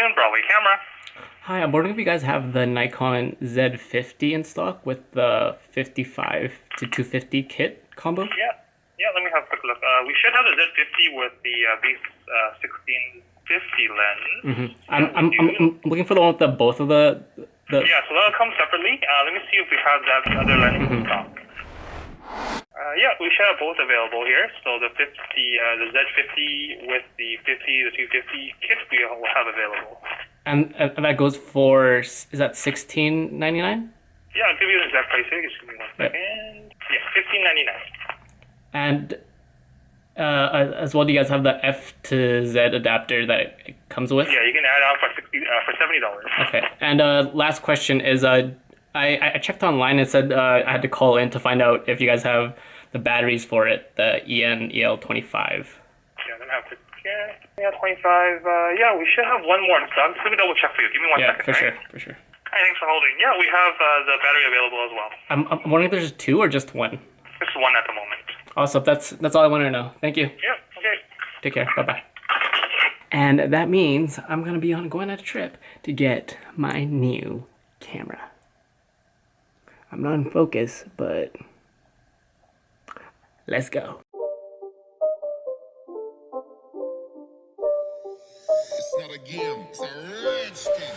afternoon, Broadway Camera. Hi, I'm wondering if you guys have the Nikon Z50 in stock with the 55 to 250 kit combo? Yeah, let me have a quick look. We should have the Z50 with the base 1650 lens. I'm looking for the one with both of the... Yeah, so that'll come separately. Let me see if we have that other lens in stock. Yeah, we should have both available here. So the Z50 with the 50 to 250 kit we will have available. And that goes for, is that $16.99? Yeah, I'll give you the exact price here. Just give me 1 second. Yeah, $15.99. And as well, do you guys have the F to Z adapter that it comes with? Yeah, you can add on for $70. Okay. And last question is, I checked online and said I had to call in to find out if you guys have the batteries for it, the EL25. Yeah, let me have a quick check. Yeah, 25. Yeah, we should have one more in stock. Let me double check for you. Give me 1 second. Yeah, for sure. Hi, thanks for holding. Yeah, we have the battery available as well. I'm wondering if there's two or just one. Just one at the moment. Awesome. That's all I wanted to know. Thank you. Yeah. Okay. Take care. Bye-bye. And that means I'm gonna be going on a trip to get my new camera. I'm not in focus, but let's go. It's not a game, it's a rich thing.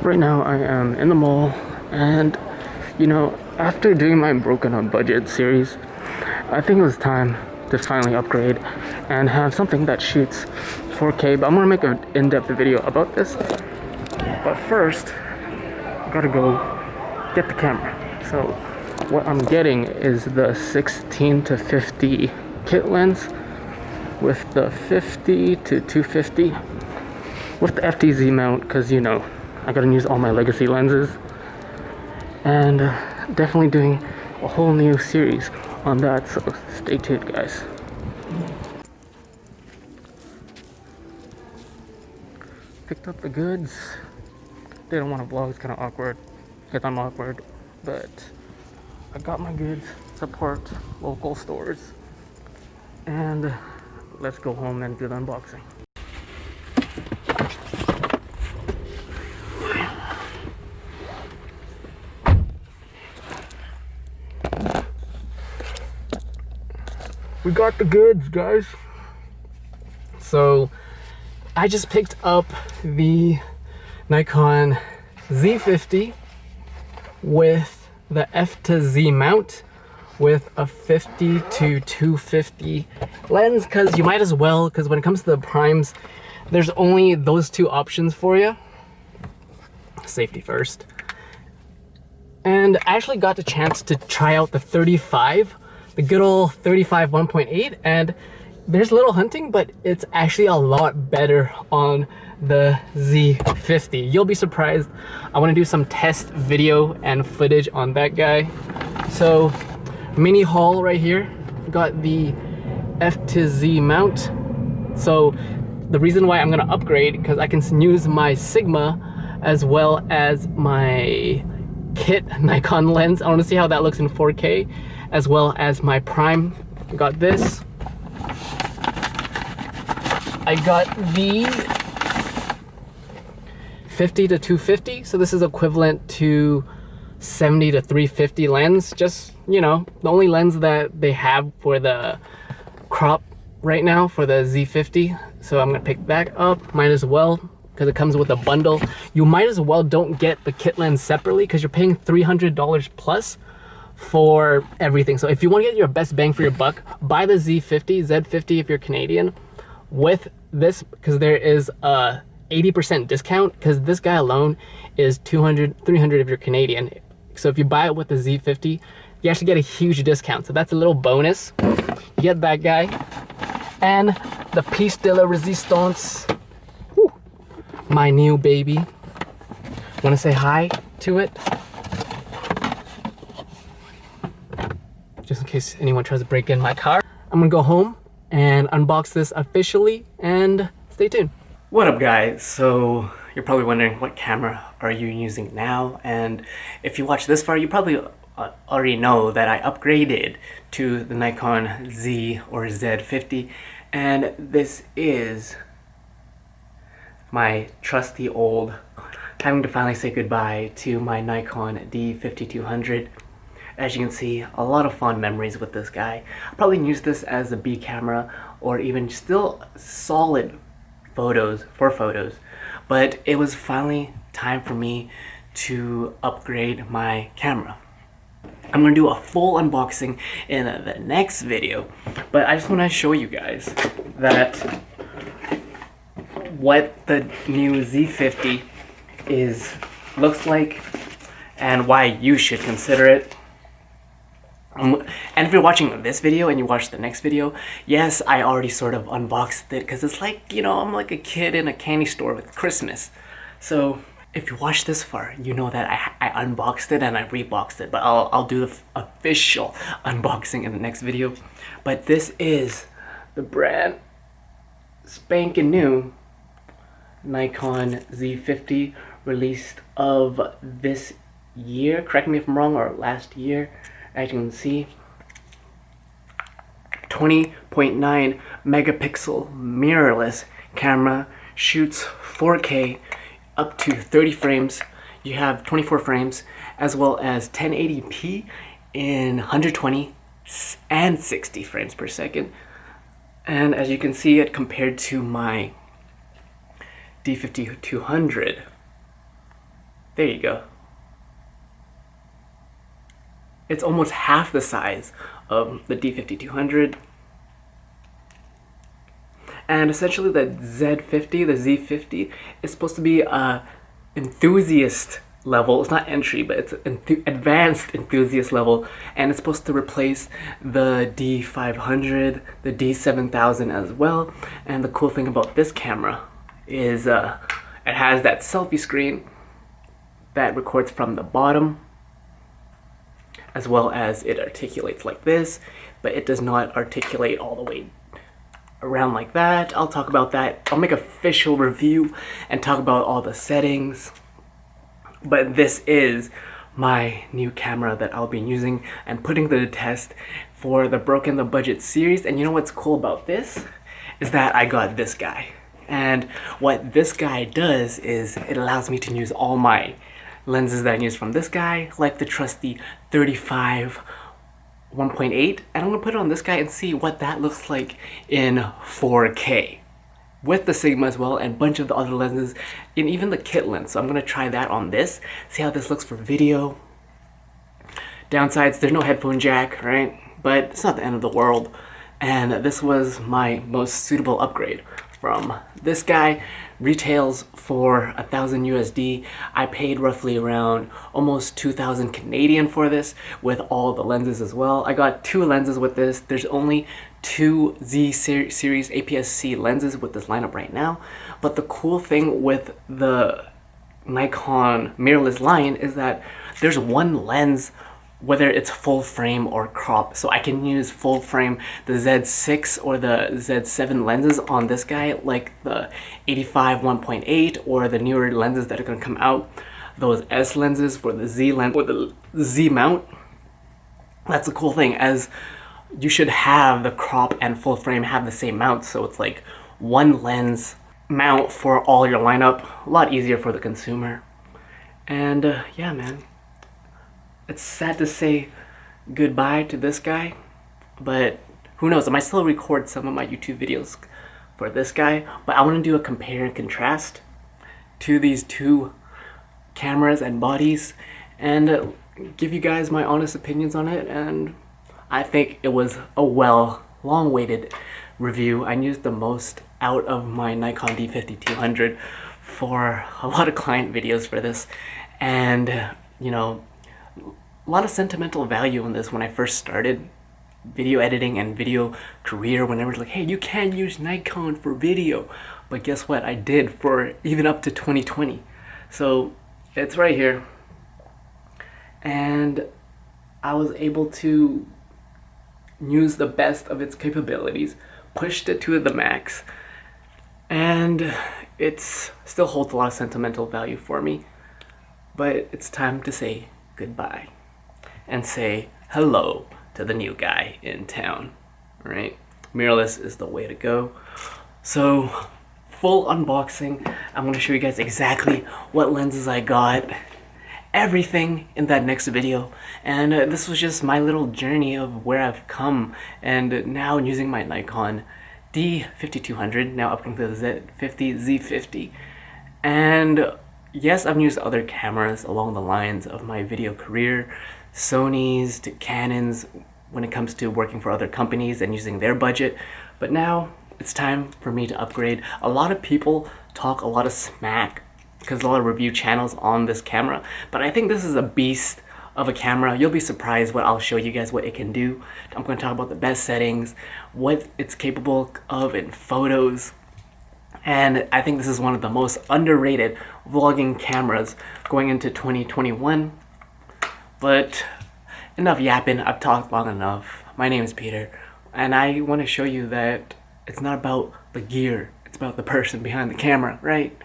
Right now I am in the mall, and you know, after doing my Broken on Budget series, I think it was time to finally upgrade and have something that shoots 4K, but I'm gonna make an in-depth video about this. But first, I gotta go get the camera. So what I'm getting is the 16 to 50 kit lens with the 50 to 250 with the FTZ mount, because you know, I gotta use all my legacy lenses, and definitely doing a whole new series on that, so stay tuned, guys. Picked up the goods. Didn't want to vlog, it's kind of awkward because I'm awkward, but I got my goods. Support local stores, and let's go home and do the unboxing. We got the goods, guys. So I just picked up the Nikon Z50 with the F to Z mount with a 50 to 250 lens, because you might as well, because when it comes to the primes, there's only those two options for you. Safety first. And I actually got the chance to try out the 35, the good old 35 1.8, and there's a little hunting, but it's actually a lot better on the Z50. You'll be surprised. I want to do some test video and footage on that guy. So mini haul right here. Got the F to Z mount. So the reason why I'm gonna upgrade, because I can use my Sigma as well as my kit Nikon lens. I want to see how that looks in 4K, as well as my prime. Got this. I got the 50 to 250, so this is equivalent to 70 to 350 lens. Just, you know, the only lens that they have for the crop right now for the Z50. So I'm gonna pick that up. Might as well, because it comes with a bundle. You might as well don't get the kit lens separately, because you're paying $300 plus for everything. So if you want to get your best bang for your buck, buy the Z50 if you're Canadian with this, because there is a 80% discount, because this guy alone is $200, $300 if you're Canadian. So if you buy it with the Z50, you actually get a huge discount. So that's a little bonus. You get that guy. And the piece de la resistance. Woo. My new baby. Want to say hi to it? Just in case anyone tries to break in my car. I'm gonna go home and unbox this officially, and stay tuned. What up, guys? So you're probably wondering what camera are you using now, and if you watch this far, you probably already know that I upgraded to the Nikon Z or Z50, and this is my trusty old, having to finally say goodbye to my Nikon D5200. As you can see, a lot of fond memories with this guy. I'll probably use this as a B camera or even still solid photos, but it was finally time for me to upgrade my camera. I'm gonna do a full unboxing in the next video, but I just want to show you guys that what the new Z50 looks like and why you should consider it. And if you're watching this video and you watch the next video, yes, I already sort of unboxed it because it's like, you know, I'm like a kid in a candy store with Christmas. So if you watch this far, you know that I unboxed it and I reboxed it, but I'll do the official unboxing in the next video. But this is the brand spanking new Nikon Z50 released of this year. Correct me if I'm wrong, or last year. As you can see, 20.9 megapixel mirrorless camera, shoots 4K up to 30 frames. You have 24 frames as well as 1080p in 120 and 60 frames per second. And as you can see it compared to my D5200, there you go. It's almost half the size of the D5200. And essentially the Z50, the Z50, is supposed to be a enthusiast level. It's not entry, but it's advanced enthusiast level. And it's supposed to replace the D500, the D7000 as well. And the cool thing about this camera is it has that selfie screen that records from the bottom, as well as it articulates like this, but it does not articulate all the way around like that. I'll talk about that. I'll make an official review and talk about all the settings. But this is my new camera that I'll be using and putting to the test for the Broken the Budget series. And you know what's cool about this? Is that I got this guy. And what this guy does is it allows me to use all my lenses that I use from this guy, like the trusty 35 1.8, and I'm gonna put it on this guy and see what that looks like in 4K with the Sigma as well, and a bunch of the other lenses, and even the kit lens. So I'm gonna try that on this, see how this looks for video. Downsides, there's no headphone jack, right? But it's not the end of the world, and this was my most suitable upgrade from this guy. Retails for 1,000 USD. I paid roughly around almost 2,000 Canadian for this with all the lenses as well. I got 2 lenses with this. There's only 2 Z series APS-C lenses with this lineup right now. But the cool thing with the Nikon mirrorless line is that there's one lens, whether it's full frame or crop. So I can use full frame the Z6 or the Z7 lenses on this guy, like the 85 1.8 or the newer lenses that are going to come out, those S lenses for the Z lens or the Z mount. That's a cool thing, as you should have the crop and full frame have the same mount, so it's like one lens mount for all your lineup. A lot easier for the consumer. And yeah, man, it's sad to say goodbye to this guy, but who knows, I might still record some of my YouTube videos for this guy. But I want to do a compare and contrast to these two cameras and bodies and give you guys my honest opinions on it. And I think it was a long-awaited review. I used the most out of my Nikon D5200 for a lot of client videos for this, and you know, a lot of sentimental value in this when I first started video editing and video career, when everyone's like, hey, you can use Nikon for video. But guess what? I did for even up to 2020. So it's right here. And I was able to use the best of its capabilities, pushed it to the max. And It's still holds a lot of sentimental value for me, but it's time to say goodbye and say hello to the new guy in town, right? Mirrorless is the way to go. So, full unboxing. I'm gonna show you guys exactly what lenses I got, everything in that next video, and this was just my little journey of where I've come, and now using my Nikon D5200, now upgrading to the Z50, and yes, I've used other cameras along the lines of my video career, Sony's to Canon's when it comes to working for other companies and using their budget, but now it's time for me to upgrade. A lot of people talk a lot of smack because a lot of review channels on this camera, but I think this is a beast of a camera. You'll be surprised what I'll show you guys what it can do. I'm going to talk about the best settings, what it's capable of in photos, and I think this is one of the most underrated vlogging cameras going into 2021. But enough yapping, I've talked long enough. My name is Peter, and I want to show you that it's not about the gear, it's about the person behind the camera, right?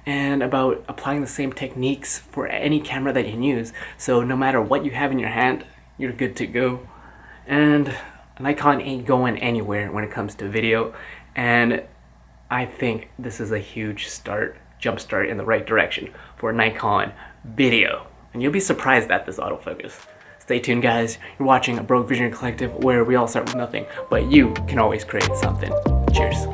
And about applying the same techniques for any camera that you can use. So no matter what you have in your hand, you're good to go. And Nikon ain't going anywhere when it comes to video. And I think this is a huge jump start in the right direction for Nikon video. And you'll be surprised at this autofocus. Stay tuned, guys. You're watching a Broke Visionary Collective where we all start with nothing, but you can always create something. Cheers.